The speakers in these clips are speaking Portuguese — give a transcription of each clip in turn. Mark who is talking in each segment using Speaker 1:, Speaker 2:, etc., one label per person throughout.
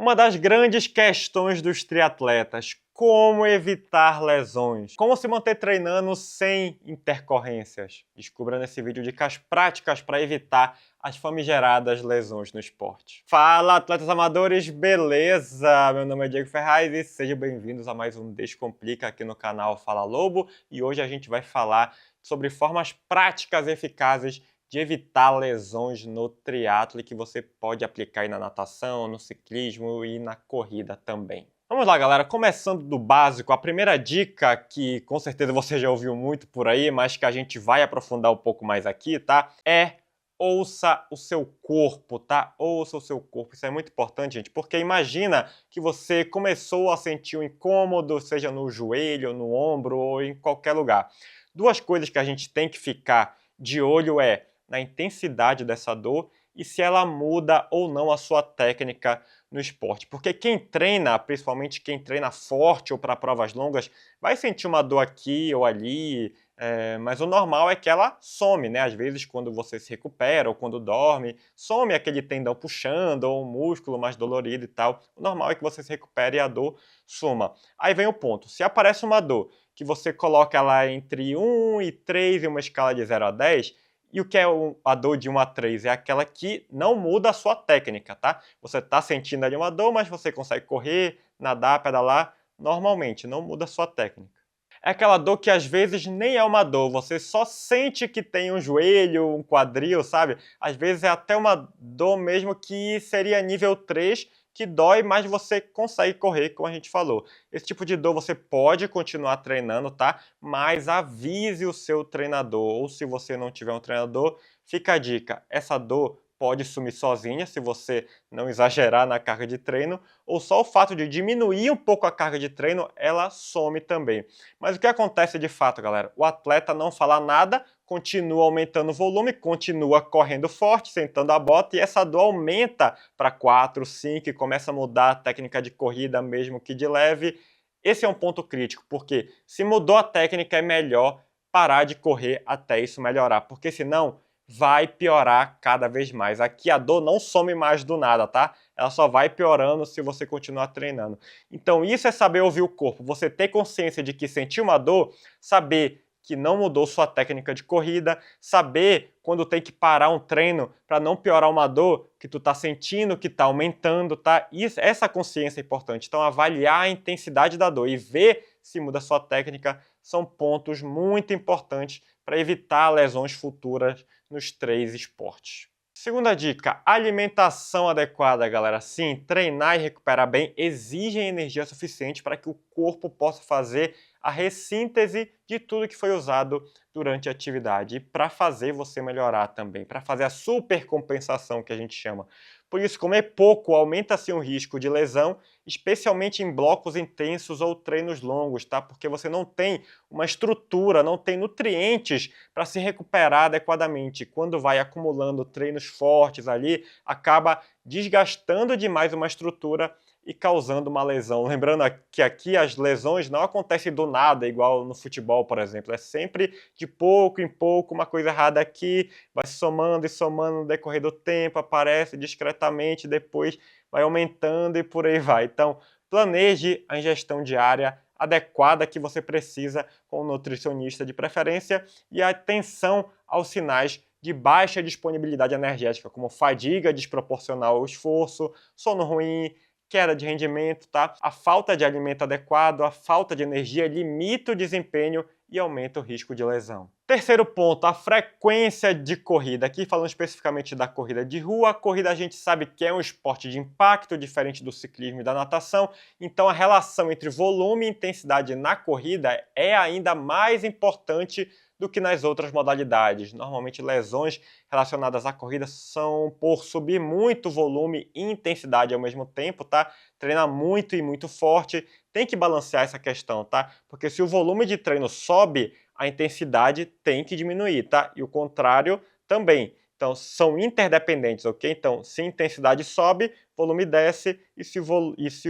Speaker 1: Uma das grandes questões dos triatletas: como evitar lesões? Como se manter treinando sem intercorrências? Descubra nesse vídeo dicas práticas para evitar as famigeradas lesões no esporte. Fala, atletas amadores, beleza? Meu nome é Diego Ferraz e sejam bem-vindos a mais um Descomplica aqui no canal Fala Lobo. E hoje a gente vai falar sobre formas práticas e eficazes de evitar lesões no triatlo que você pode aplicar aí na natação, no ciclismo e na corrida também. Vamos lá, galera, começando do básico, a primeira dica que com certeza você já ouviu muito por aí, mas que a gente vai aprofundar um pouco mais aqui, tá? Ouça o seu corpo, tá? Ouça o seu corpo, isso é muito importante, gente, porque imagina que você começou a sentir um incômodo, seja no joelho, no ombro ou em qualquer lugar. Duas coisas que a gente tem que ficar de olho na intensidade dessa dor e se ela muda ou não a sua técnica no esporte. Porque quem treina, principalmente quem treina forte ou para provas longas, vai sentir uma dor aqui ou ali, mas o normal é que ela some, né? Às vezes quando você se recupera ou quando dorme, some aquele tendão puxando ou um músculo mais dolorido e tal. O normal é que você se recupere e a dor suma. Aí vem o ponto, se aparece uma dor que você coloca ela entre 1 e 3 em uma escala de 0 a 10, e o que é a dor de 1 a 3? É aquela que não muda a sua técnica, tá? Você está sentindo ali uma dor, mas você consegue correr, nadar, pedalar normalmente, não muda a sua técnica. É aquela dor que às vezes nem é uma dor, você só sente que tem um joelho, um quadril, sabe? Às vezes é até uma dor mesmo que seria nível 3, que dói, mas você consegue correr, como a gente falou. Esse tipo de dor você pode continuar treinando, tá? Mas avise o seu treinador, ou se você não tiver um treinador, fica a dica, essa dor pode sumir sozinha se você não exagerar na carga de treino, ou só o fato de diminuir um pouco a carga de treino, ela some também. Mas o que acontece de fato, galera? O atleta não fala nada, continua aumentando o volume, continua correndo forte, sentando a bota, e essa dor aumenta para 4, 5 e começa a mudar a técnica de corrida mesmo que de leve. Esse é um ponto crítico, porque se mudou a técnica é melhor parar de correr até isso melhorar, porque senão vai piorar cada vez mais. Aqui a dor não some mais do nada, tá? Ela só vai piorando se você continuar treinando. Então isso é saber ouvir o corpo, você ter consciência de que sentiu uma dor, saber que não mudou sua técnica de corrida, saber quando tem que parar um treino para não piorar uma dor que tu tá sentindo, que tá aumentando, tá? Essa consciência é importante. Então avaliar a intensidade da dor e ver se muda a sua técnica são pontos muito importantes para evitar lesões futuras nos 3 esportes. Segunda dica, alimentação adequada, galera. Sim, treinar e recuperar bem exigem energia suficiente para que o corpo possa fazer a ressíntese de tudo que foi usado durante a atividade e para fazer você melhorar também, para fazer a supercompensação que a gente chama. Por isso, comer pouco aumenta-se o risco de lesão, especialmente em blocos intensos ou treinos longos, tá? Porque você não tem uma estrutura, não tem nutrientes para se recuperar adequadamente. Quando vai acumulando treinos fortes ali, acaba desgastando demais uma estrutura e causando uma lesão. Lembrando que aqui as lesões não acontecem do nada, igual no futebol, por exemplo. É sempre de pouco em pouco, uma coisa errada aqui, vai se somando e somando no decorrer do tempo, aparece discretamente, depois vai aumentando e por aí vai. Então, planeje a ingestão diária adequada que você precisa com o nutricionista de preferência e atenção aos sinais de baixa disponibilidade energética, como fadiga desproporcional ao esforço, sono ruim, queda de rendimento, tá? A falta de alimento adequado, a falta de energia limita o desempenho e aumenta o risco de lesão. Terceiro ponto, a frequência de corrida. Aqui falando especificamente da corrida de rua, a corrida a gente sabe que é um esporte de impacto, diferente do ciclismo e da natação, então a relação entre volume e intensidade na corrida é ainda mais importante do que nas outras modalidades. Normalmente lesões relacionadas à corrida são por subir muito volume e intensidade ao mesmo tempo, tá? Treinar muito e muito forte, tem que balancear essa questão, tá? Porque se o volume de treino sobe, a intensidade tem que diminuir, tá? E o contrário também. Então, são interdependentes, ok? Então, se a intensidade sobe, volume desce, e se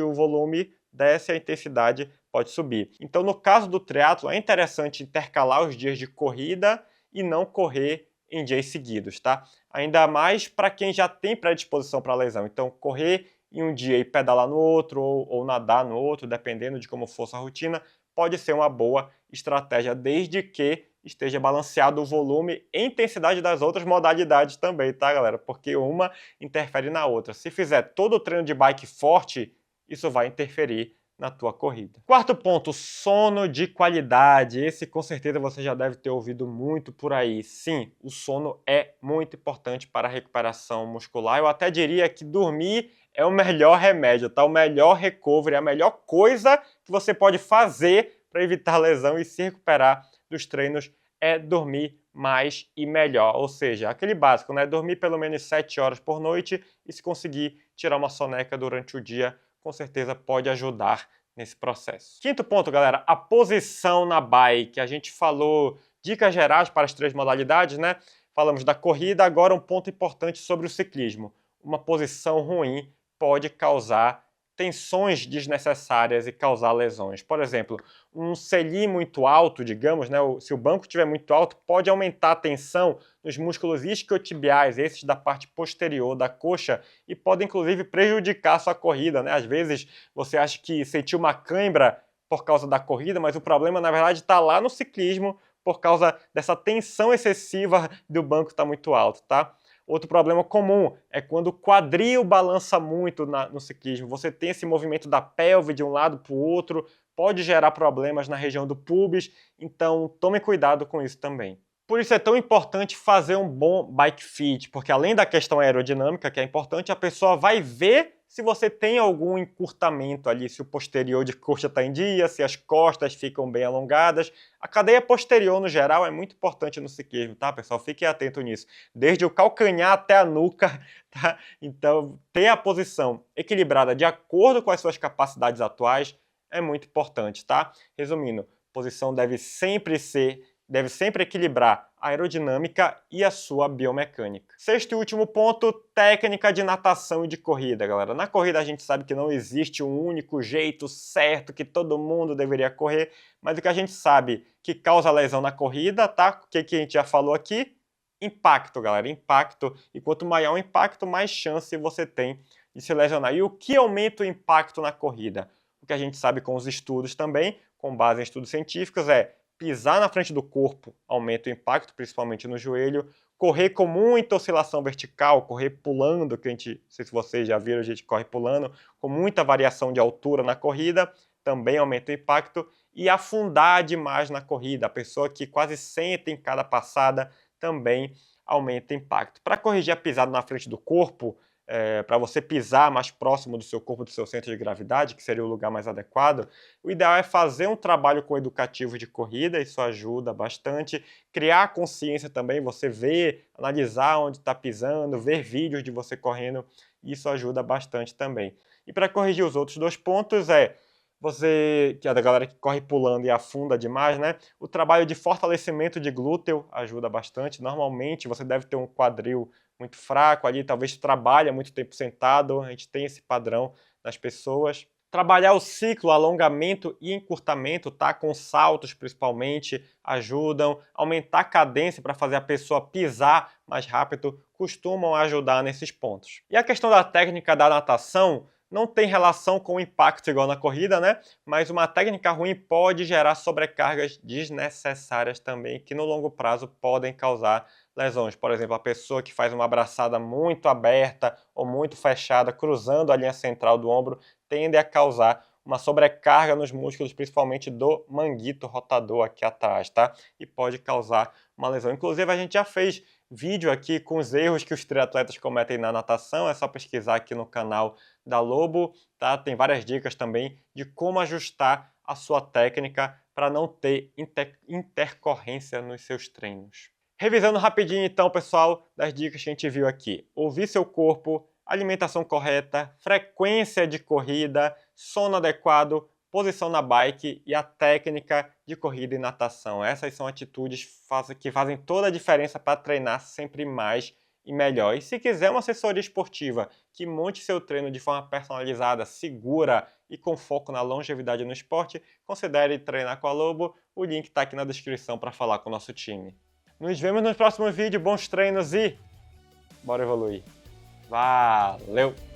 Speaker 1: o volume desce, a intensidade pode subir. Então, no caso do triatlo, é interessante intercalar os dias de corrida e não correr em dias seguidos, tá? Ainda mais para quem já tem predisposição para lesão. Então, correr em um dia e pedalar no outro, ou nadar no outro, dependendo de como for sua rotina, pode ser uma boa estratégia, desde que esteja balanceado o volume e intensidade das outras modalidades também, tá, galera? Porque uma interfere na outra. Se fizer todo o treino de bike forte, isso vai interferir na tua corrida. Quarto ponto, sono de qualidade. Esse com certeza você já deve ter ouvido muito por aí. Sim, o sono é muito importante para a recuperação muscular. Eu até diria que dormir é o melhor remédio, tá? O melhor recovery, a melhor coisa que você pode fazer para evitar lesão e se recuperar dos treinos é dormir mais e melhor. Ou seja, aquele básico, né? Dormir pelo menos 7 horas por noite e se conseguir tirar uma soneca durante o dia, com certeza pode ajudar nesse processo. Quinto ponto, galera, a posição na bike. A gente falou dicas gerais para as 3 modalidades, né? Falamos da corrida, agora um ponto importante sobre o ciclismo. Uma posição ruim pode causar tensões desnecessárias e causar lesões. Por exemplo, um selim muito alto, digamos, né? Se o banco estiver muito alto, pode aumentar a tensão nos músculos isquiotibiais, esses da parte posterior da coxa, e pode inclusive prejudicar a sua corrida, né? Às vezes você acha que sentiu uma cãibra por causa da corrida, mas o problema na verdade está lá no ciclismo por causa dessa tensão excessiva do banco estar muito alto, tá? Outro problema comum é quando o quadril balança muito no ciclismo. Você tem esse movimento da pelve de um lado para o outro, pode gerar problemas na região do pubis, então tome cuidado com isso também. Por isso é tão importante fazer um bom bike fit, porque além da questão aerodinâmica, que é importante, a pessoa vai ver se você tem algum encurtamento ali, se o posterior de coxa está em dia, se as costas ficam bem alongadas. A cadeia posterior, no geral, é muito importante no ciclismo, tá, pessoal? Fiquem atentos nisso. Desde o calcanhar até a nuca, tá? Então, ter a posição equilibrada de acordo com as suas capacidades atuais é muito importante, tá? Resumindo, posição deve sempre equilibrar a aerodinâmica e a sua biomecânica. Sexto e último ponto, técnica de natação e de corrida, galera. Na corrida a gente sabe que não existe um único jeito certo que todo mundo deveria correr, mas o que a gente sabe que causa lesão na corrida, tá? O que a gente já falou aqui? Impacto, galera, impacto. E quanto maior o impacto, mais chance você tem de se lesionar. E o que aumenta o impacto na corrida? O que a gente sabe com os estudos também, com base em estudos científicos, é pisar na frente do corpo aumenta o impacto, principalmente no joelho. Correr com muita oscilação vertical, correr pulando, que a gente, não sei se vocês já viram, a gente corre pulando, com muita variação de altura na corrida, também aumenta o impacto. E afundar demais na corrida, a pessoa que quase senta em cada passada, também aumenta o impacto. Para corrigir a pisada na frente do corpo, para você pisar mais próximo do seu corpo, do seu centro de gravidade, que seria o lugar mais adequado, o ideal é fazer um trabalho com educativo de corrida, isso ajuda bastante. Criar consciência também, você ver, analisar onde está pisando, ver vídeos de você correndo, isso ajuda bastante também. E para corrigir os outros 2 pontos você, que é da galera que corre pulando e afunda demais, né? O trabalho de fortalecimento de glúteo ajuda bastante. Normalmente você deve ter um quadril muito fraco ali, talvez trabalha muito tempo sentado, a gente tem esse padrão nas pessoas. Trabalhar o ciclo, alongamento e encurtamento, tá? Com saltos principalmente, ajudam. Aumentar a cadência para fazer a pessoa pisar mais rápido, costumam ajudar nesses pontos. E a questão da técnica da natação não tem relação com o impacto igual na corrida, né? Mas uma técnica ruim pode gerar sobrecargas desnecessárias também, que no longo prazo podem causar lesões. Por exemplo, a pessoa que faz uma abraçada muito aberta ou muito fechada, cruzando a linha central do ombro, tende a causar uma sobrecarga nos músculos, principalmente do manguito rotador aqui atrás, tá? E pode causar uma lesão. Inclusive, a gente já fez vídeo aqui com os erros que os triatletas cometem na natação, é só pesquisar aqui no canal da Lobo, tá? Tem várias dicas também de como ajustar a sua técnica para não ter intercorrência nos seus treinos. Revisando rapidinho então, pessoal, das dicas que a gente viu aqui. Ouvir seu corpo, alimentação correta, frequência de corrida, sono adequado, posição na bike e a técnica de corrida e natação. Essas são atitudes que fazem toda a diferença para treinar sempre mais e melhor. E se quiser uma assessoria esportiva que monte seu treino de forma personalizada, segura e com foco na longevidade no esporte, considere treinar com a Lobo. O link está aqui na descrição para falar com o nosso time. Nos vemos no próximo vídeo, bons treinos e bora evoluir. Valeu!